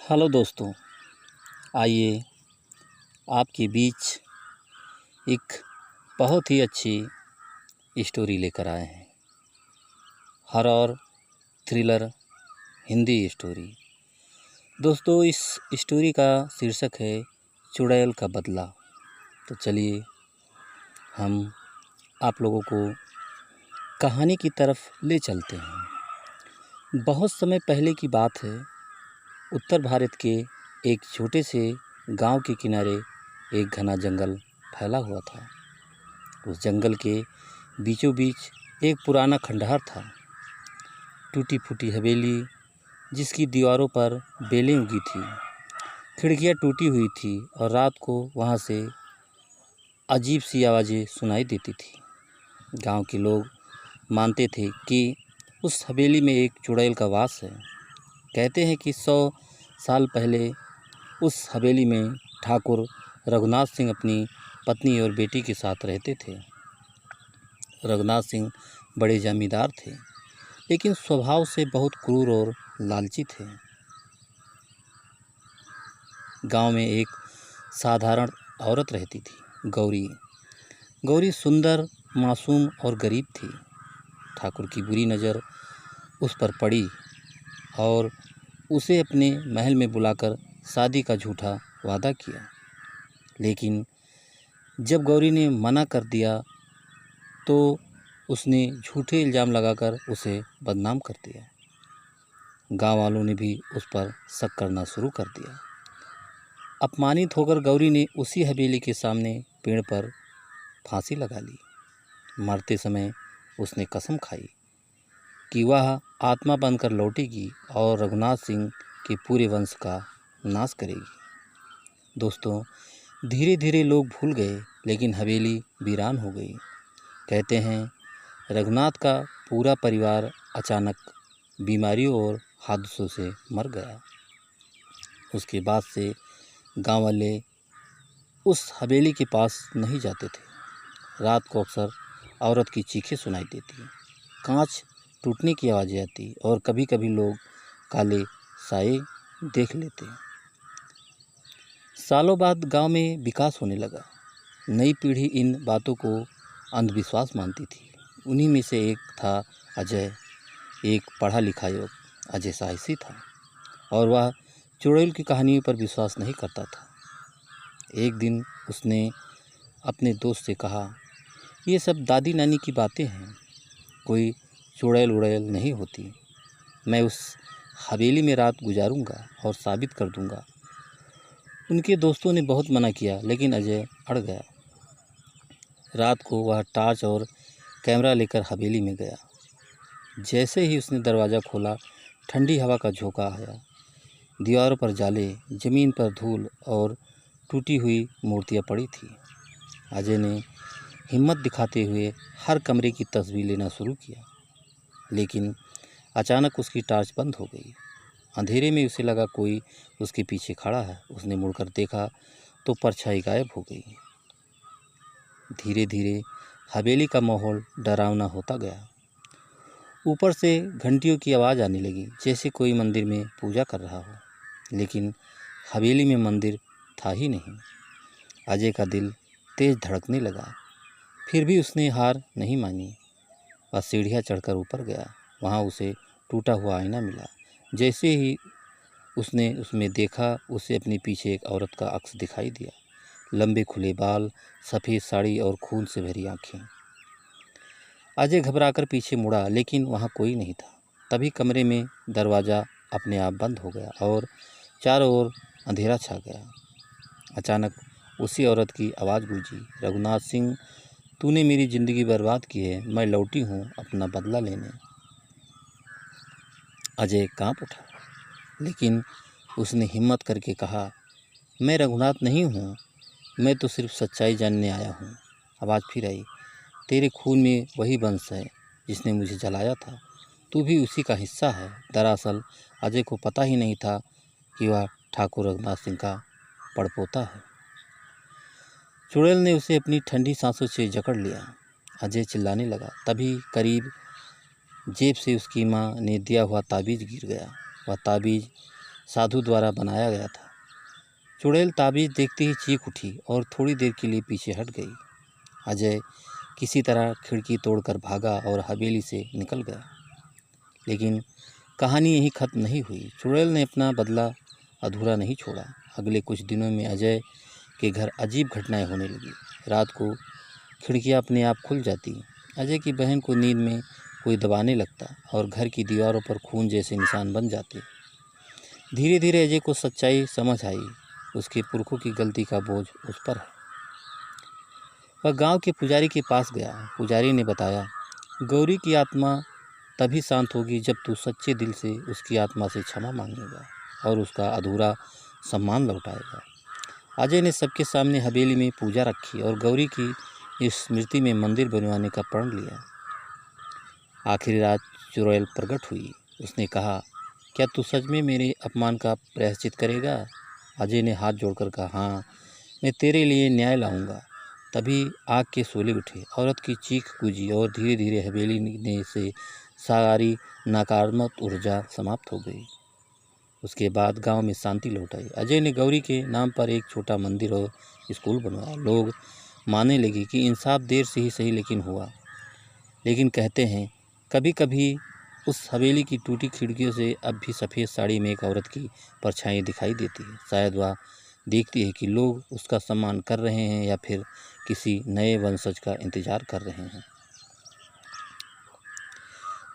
Hello दोस्तों, आइए आपके बीच एक बहुत ही अच्छी स्टोरी लेकर आए हैं। Horror thriller Hindi story. दोस्तों, इस स्टोरी का शीर्षक है चुड़ैल का बदला। तो चलिए हम आप लोगों को कहानी की तरफ ले चलते हैं। बहुत समय पहले की बात है। उत्तर भारत के एक छोटे से गांव के किनारे एक घना जंगल फैला हुआ था। उस जंगल के बीचों बीच एक पुराना खंडहर था। टूटी फूटी हवेली जिसकी दीवारों पर बेलें उगी थी, खिड़कियां टूटी हुई थी और रात को वहां से अजीब सी आवाज़ें सुनाई देती थी। गांव के लोग मानते थे कि उस हवेली में एक चुड़ैल का वास है। कहते हैं कि 100 साल पहले उस हवेली में ठाकुर रघुनाथ सिंह अपनी पत्नी और बेटी के साथ रहते थे। रघुनाथ सिंह बड़े जमींदार थे, लेकिन स्वभाव से बहुत क्रूर और लालची थे। गांव में एक साधारण औरत रहती थी, गौरी। गौरी सुंदर, मासूम और गरीब थी। ठाकुर की बुरी नज़र उस पर पड़ी और उसे अपने महल में बुलाकर शादी का झूठा वादा किया। लेकिन जब गौरी ने मना कर दिया तो उसने झूठे इल्ज़ाम लगाकर उसे बदनाम कर दिया। गांव वालों ने भी उस पर शक करना शुरू कर दिया। अपमानित होकर गौरी ने उसी हवेली के सामने पेड़ पर फांसी लगा ली। मरते समय उसने कसम खाई कि वह आत्मा बनकर लौटेगी और रघुनाथ सिंह के पूरे वंश का नाश करेगी। दोस्तों, धीरे धीरे लोग भूल गए, लेकिन हवेली वीरान हो गई। कहते हैं रघुनाथ का पूरा परिवार अचानक बीमारियों और हादसों से मर गया। उसके बाद से गांव वाले उस हवेली के पास नहीं जाते थे। रात को अक्सर औरत की चीखें सुनाई देती, कांच टूटने की आवाज़ें आती और कभी कभी लोग काले साए देख लेते। सालों बाद गांव में विकास होने लगा। नई पीढ़ी इन बातों को अंधविश्वास मानती थी। उन्हीं में से एक था अजय। एक पढ़ा लिखा युवक अजय साहसी था और वह चुड़ैल की कहानियों पर विश्वास नहीं करता था। एक दिन उसने अपने दोस्त से कहा, ये सब दादी नानी की बातें हैं, कोई चुड़ैल उड़ैल नहीं होती। मैं उस हवेली में रात गुजारूंगा और साबित कर दूंगा। उनके दोस्तों ने बहुत मना किया, लेकिन अजय अड़ गया। रात को वह टॉर्च और कैमरा लेकर हवेली में गया। जैसे ही उसने दरवाज़ा खोला, ठंडी हवा का झोंका आया। दीवारों पर जाले, ज़मीन पर धूल और टूटी हुई मूर्तियां पड़ी थी। अजय ने हिम्मत दिखाते हुए हर कमरे की तस्वीर लेना शुरू किया, लेकिन अचानक उसकी टॉर्च बंद हो गई। अंधेरे में उसे लगा कोई उसके पीछे खड़ा है। उसने मुड़कर देखा तो परछाई गायब हो गई। धीरे धीरे हवेली का माहौल डरावना होता गया। ऊपर से घंटियों की आवाज़ आने लगी, जैसे कोई मंदिर में पूजा कर रहा हो, लेकिन हवेली में मंदिर था ही नहीं। अजय का दिल तेज धड़कने लगा, फिर भी उसने हार नहीं मानी। वह सीढ़ियाँ चढ़कर ऊपर गया। वहाँ उसे टूटा हुआ आईना मिला। जैसे ही उसने उसमें देखा, उसे अपने पीछे एक औरत का अक्स दिखाई दिया। लंबे खुले बाल, सफ़ेद साड़ी और खून से भरी आंखें। अजय घबराकर पीछे मुड़ा, लेकिन वहाँ कोई नहीं था। तभी कमरे में दरवाज़ा अपने आप बंद हो गया और चारों ओर अंधेरा छा गया। अचानक उसी औरत की आवाज़ गूंजी, रघुनाथ सिंह, तूने मेरी ज़िंदगी बर्बाद की है, मैं लौटी हूँ अपना बदला लेने। अजय कांप उठा, लेकिन उसने हिम्मत करके कहा, मैं रघुनाथ नहीं हूँ, मैं तो सिर्फ सच्चाई जानने आया हूँ। आवाज़ फिर आई, तेरे खून में वही वंश है जिसने मुझे जलाया था, तू भी उसी का हिस्सा है। दरअसल अजय को पता ही नहीं था कि वह ठाकुर रघुनाथ सिंह का पड़पोता है। चुड़ैल ने उसे अपनी ठंडी सांसों से जकड़ लिया। अजय चिल्लाने लगा। तभी करीब जेब से उसकी माँ ने दिया हुआ ताबीज़ गिर गया। वह ताबीज़ साधु द्वारा बनाया गया था। चुड़ैल ताबीज देखते ही चीख उठी और थोड़ी देर के लिए पीछे हट गई। अजय किसी तरह खिड़की तोड़कर भागा और हवेली से निकल गया। लेकिन कहानी यहीं खत्म नहीं हुई। चुड़ैल ने अपना बदला अधूरा नहीं छोड़ा। अगले कुछ दिनों में अजय के घर अजीब घटनाएं होने लगी। रात को खिड़कियां अपने आप खुल जाती, अजय की बहन को नींद में कोई दबाने लगता और घर की दीवारों पर खून जैसे निशान बन जाते। धीरे धीरे अजय को सच्चाई समझ आई। उसके पुरखों की गलती का बोझ उस पर है। वह गांव के पुजारी के पास गया। पुजारी ने बताया, गौरी की आत्मा तभी शांत होगी जब तू सच्चे दिल से उसकी आत्मा से क्षमा मांगेगा और उसका अधूरा सम्मान लौटाएगा। अजय ने सबके सामने हवेली में पूजा रखी और गौरी की इस स्मृति में मंदिर बनवाने का प्रण लिया। आखिरी रात चुड़ैल प्रकट हुई। उसने कहा, क्या तू सच में मेरे अपमान का प्रायश्चित करेगा? अजय ने हाथ जोड़कर कहा, हाँ, मैं तेरे लिए न्याय लाऊंगा। तभी आग के शोले उठे, औरत की चीख गूंजी और धीरे धीरे हवेली में से सारी नकारात्मक ऊर्जा समाप्त हो गई। उसके बाद गांव में शांति लौट आई। अजय ने गौरी के नाम पर एक छोटा मंदिर और स्कूल बनवाया। लोग मानने लगे कि इंसाफ देर से ही सही लेकिन हुआ। लेकिन कहते हैं, कभी कभी उस हवेली की टूटी खिड़कियों से अब भी सफ़ेद साड़ी में एक औरत की परछाई दिखाई देती है। शायद वह देखती है कि लोग उसका सम्मान कर रहे हैं या फिर किसी नए वंशज का इंतजार कर रहे हैं।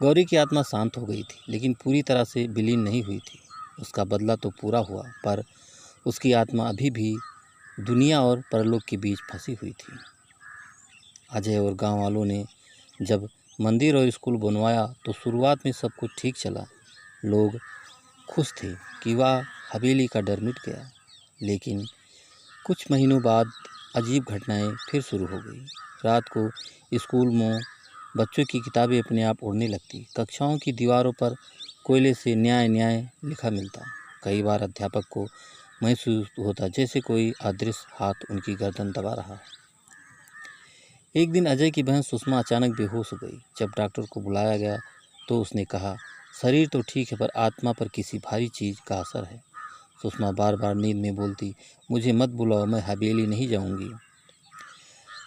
गौरी की आत्मा शांत हो गई थी, लेकिन पूरी तरह से विलीन नहीं हुई थी। उसका बदला तो पूरा हुआ, पर उसकी आत्मा अभी भी दुनिया और परलोक के बीच फंसी हुई थी। अजय और गांव वालों ने जब मंदिर और स्कूल बनवाया तो शुरुआत में सब कुछ ठीक चला। लोग खुश थे कि वह हवेली का डर मिट गया। लेकिन कुछ महीनों बाद अजीब घटनाएं फिर शुरू हो गई। रात को स्कूल में बच्चों की किताबें अपने आप उड़ने लगती। कक्षाओं की दीवारों पर कोयले से न्याय न्याय लिखा मिलता। कई बार अध्यापक को महसूस होता जैसे कोई अदृश्य हाथ उनकी गर्दन दबा रहा है। एक दिन अजय की बहन सुषमा अचानक बेहोश हो गई। जब डॉक्टर को बुलाया गया तो उसने कहा, शरीर तो ठीक है पर आत्मा पर किसी भारी चीज़ का असर है। सुषमा बार बार नींद में बोलती, मुझे मत बुलाओ, मैं हवेली नहीं जाऊंगी।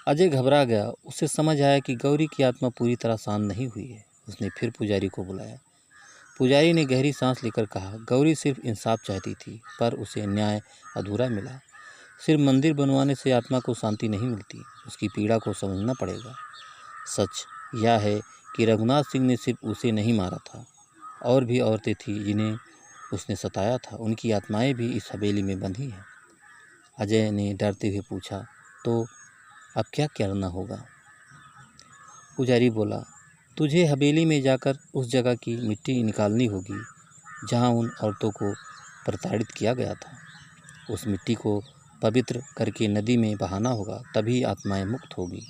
अजय घबरा गया। उसे समझ आया कि गौरी की आत्मा पूरी तरह शांत नहीं हुई है। उसने फिर पुजारी को बुलाया। पुजारी ने गहरी सांस लेकर कहा, गौरी सिर्फ इंसाफ चाहती थी पर उसे न्याय अधूरा मिला। सिर्फ मंदिर बनवाने से आत्मा को शांति नहीं मिलती, उसकी पीड़ा को समझना पड़ेगा। सच यह है कि रघुनाथ सिंह ने सिर्फ उसे नहीं मारा था, और भी औरतें थीं जिन्हें उसने सताया था। उनकी आत्माएं भी इस हवेली में बंधी हैं। अजय ने डरते हुए पूछा, तो अब क्या करना होगा? पुजारी बोला, तुझे हवेली में जाकर उस जगह की मिट्टी निकालनी होगी जहाँ उन औरतों को प्रताड़ित किया गया था। उस मिट्टी को पवित्र करके नदी में बहाना होगा, तभी आत्माएं मुक्त होगी।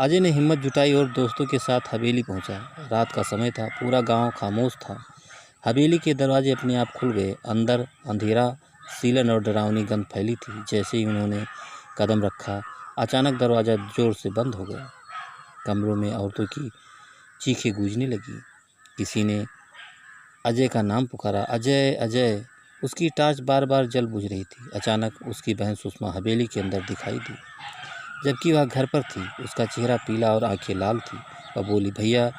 अजय ने हिम्मत जुटाई और दोस्तों के साथ हवेली पहुंचा। रात का समय था, पूरा गांव खामोश था। हवेली के दरवाजे अपने आप खुल गए। अंदर अंधेरा, सीलन और डरावनी गंध फैली थी। जैसे ही उन्होंने कदम रखा, अचानक दरवाज़ा जोर से बंद हो गया। कमरों में औरतों की चीखें गूंजने लगी। किसी ने अजय का नाम पुकारा, अजय अजय। उसकी टार्च बार बार जल बुझ रही थी। अचानक उसकी बहन सुषमा हवेली के अंदर दिखाई दी, जबकि वह घर पर थी। उसका चेहरा पीला और आंखें लाल थी। वह बोली, भैया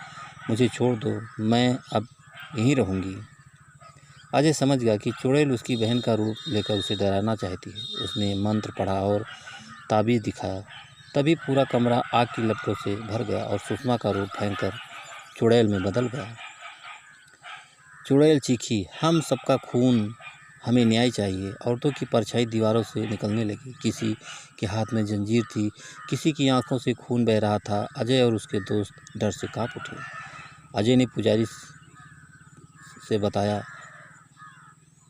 मुझे छोड़ दो, मैं अब यहीं रहूँगी। अजय समझ गया कि चुड़ैल उसकी बहन का रूप लेकर उसे डराना चाहती है। उसने मंत्र पढ़ा और ताबीज़ दिखाया। तभी पूरा कमरा आग की लपटों से भर गया और सुषमा का रूप भयंकर चुड़ैल में बदल गया। चुड़ैल चीखी, हम सबका खून, हमें न्याय चाहिए। औरतों की परछाई दीवारों से निकलने लगी। किसी के हाथ में जंजीर थी, किसी की आंखों से खून बह रहा था। अजय और उसके दोस्त डर से कांप उठे। अजय ने पुजारी से बताया,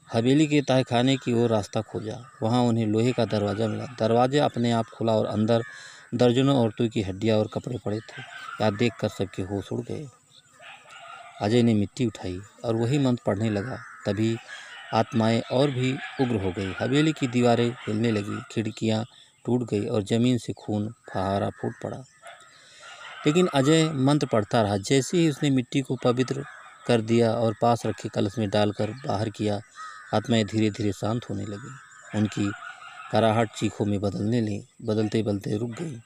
हवेली के तहखाने की ओर रास्ता खोजा। वहाँ उन्हें लोहे का दरवाज़ा मिला। दरवाज़ा अपने आप खुला और अंदर दर्जनों औरतों की हड्डियाँ और कपड़े पड़े थे। यह देखकर सबके होश उड़ गए। अजय ने मिट्टी उठाई और वही मंत्र पढ़ने लगा। तभी आत्माएं और भी उग्र हो गई। हवेली की दीवारें हिलने लगी, खिड़कियां टूट गई और ज़मीन से खून फहारा फूट पड़ा। लेकिन अजय मंत्र पढ़ता रहा। जैसे ही उसने मिट्टी को पवित्र कर दिया और पास रखे कलश में डालकर बाहर किया। आत्माएं धीरे धीरे शांत होने लगी। उनकी कराहट चीखों में बदलते बदलते रुक गई।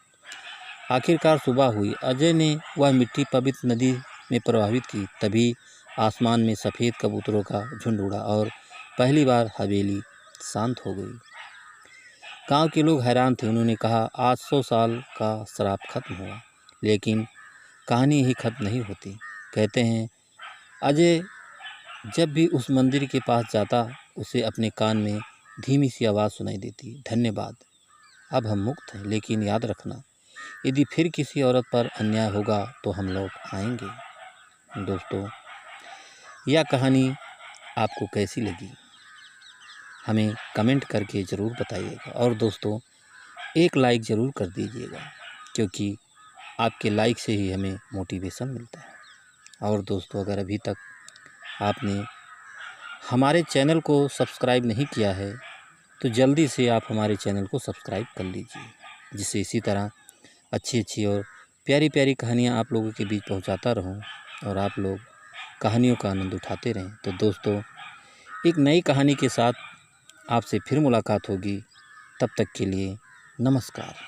आखिरकार सुबह हुई। अजय ने वह मिट्टी पवित्र नदी में प्रवाहित की। तभी आसमान में सफ़ेद कबूतरों का झुंड उड़ा और पहली बार हवेली शांत हो गई। गांव के लोग हैरान थे। उन्होंने कहा, आज 100 साल का श्राप खत्म हुआ। लेकिन कहानी ही खत्म नहीं होती। कहते हैं अजय जब भी उस मंदिर के पास जाता, उसे अपने कान में धीमी सी आवाज़ सुनाई देती, धन्यवाद, अब हम मुक्त हैं। लेकिन याद रखना, यदि फिर किसी औरत पर अन्याय होगा तो हम लौट आएंगे। दोस्तों, यह कहानी आपको कैसी लगी हमें कमेंट करके ज़रूर बताइएगा। और दोस्तों, एक लाइक ज़रूर कर दीजिएगा, क्योंकि आपके लाइक से ही हमें मोटिवेशन मिलता है। और दोस्तों, अगर अभी तक आपने हमारे चैनल को सब्सक्राइब नहीं किया है तो जल्दी से आप हमारे चैनल को सब्सक्राइब कर लीजिए, जिससे इसी तरह अच्छी अच्छी और प्यारी प्यारी कहानियाँ आप लोगों के बीच पहुँचाता रहूँ और आप लोग कहानियों का आनंद उठाते रहें। तो दोस्तों, एक नई कहानी के साथ आपसे फिर मुलाकात होगी। तब तक के लिए नमस्कार।